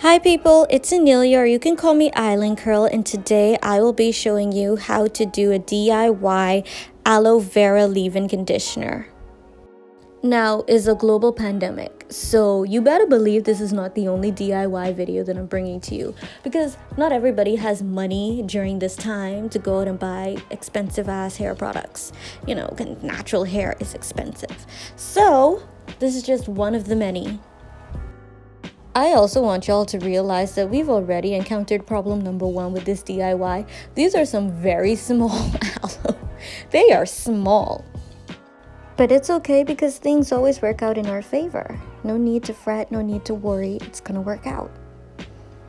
Hi people, it's Annelia, or you can call me Island Curl, and today I will be showing you how to do a DIY aloe vera leave-in conditioner. Now is a global pandemic, so you better believe this is not the only DIY video that I'm bringing to you, because not everybody has money during this time to go out and buy expensive ass hair products. You know, natural hair is expensive. So this is just one of the many. I also want y'all to realize that we've already encountered problem number one with this DIY. These are some very small aloe. They are small. But it's okay because things always work out in our favor. No need to fret, no need to worry. It's gonna work out.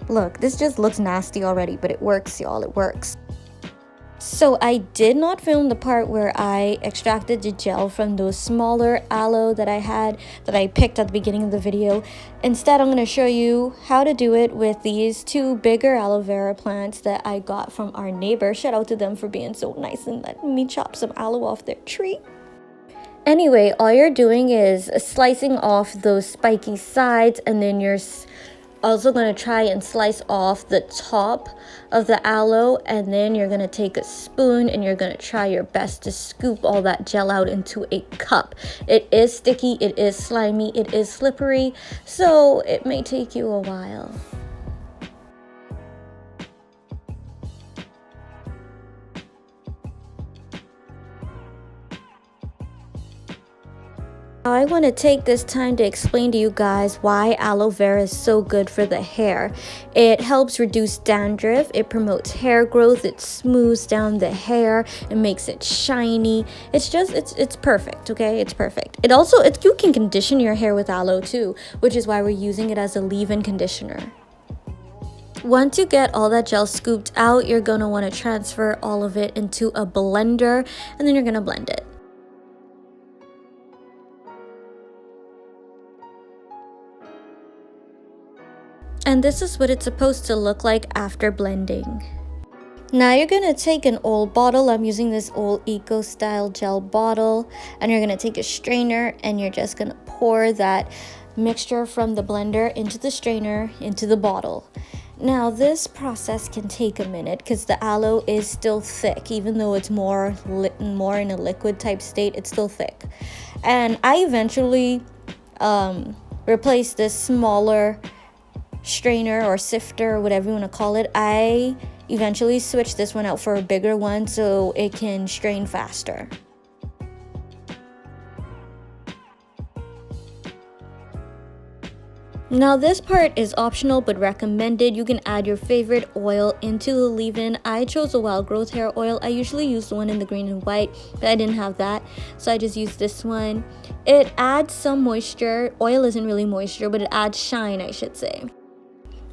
Look, this just looks nasty already, but it works, y'all. It works. So I did not film the part where I extracted the gel from those smaller aloe that I picked at the beginning of the video. Instead, I'm going to show you how to do it with these two bigger aloe vera plants that I got from our neighbor. Shout out to them for being so nice and letting me chop some aloe off their tree. Anyway, all you're doing is slicing off those spiky sides, and then you're also going to try and slice off the top of the aloe, and then you're going to take a spoon and you're going to try your best to scoop all that gel out into a cup. It is sticky, it is slimy, it is slippery, so it may take you a while. I want to take this time to explain to you guys why aloe vera is so good for the hair. It helps reduce dandruff, it promotes hair growth, it smooths down the hair, it makes it shiny. It's perfect, okay? It's perfect. You can condition your hair with aloe too, which is why we're using it as a leave-in conditioner. Once you get all that gel scooped out, you're going to want to transfer all of it into a blender, and then you're going to blend it. And this is what it's supposed to look like after blending. Now you're going to take an old bottle. I'm using this old Eco Style gel bottle. And you're going to take a strainer and you're just going to pour that mixture from the blender into the strainer, into the bottle. Now this process can take a minute because the aloe is still thick. Even though it's more in a liquid type state, it's still thick. And I eventually replaced this smaller strainer or sifter or whatever you want to call it. I eventually switched this one out for a bigger one so it can strain faster. Now this part is optional but recommended. You can add your favorite oil into the leave-in. I chose a wild growth hair oil. I usually use the one in the green and white, but I didn't have that, so I just used this one. It adds some moisture. Oil isn't really moisture, but it adds shine, I should say.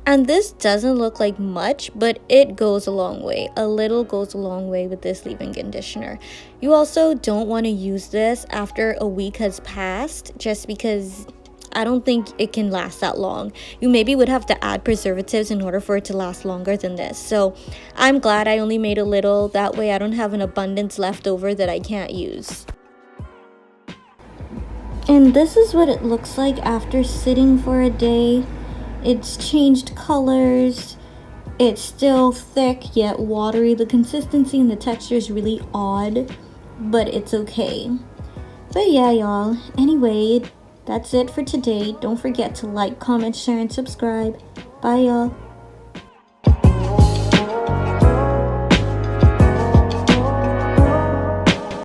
And this doesn't look like much, but it goes a long way. A little goes a long way with this leave-in conditioner. You also don't want to use this after a week has passed, just because I don't think it can last that long. You maybe would have to add preservatives in order for it to last longer than this. So I'm glad I only made a little. That way I don't have an abundance left over that I can't use. And this is what it looks like after sitting for a day. It's changed colors. It's still thick yet watery. The consistency and the texture is really odd, but it's okay. But yeah, y'all. Anyway, that's it for today. Don't forget to like, comment, share, and subscribe. Bye, y'all.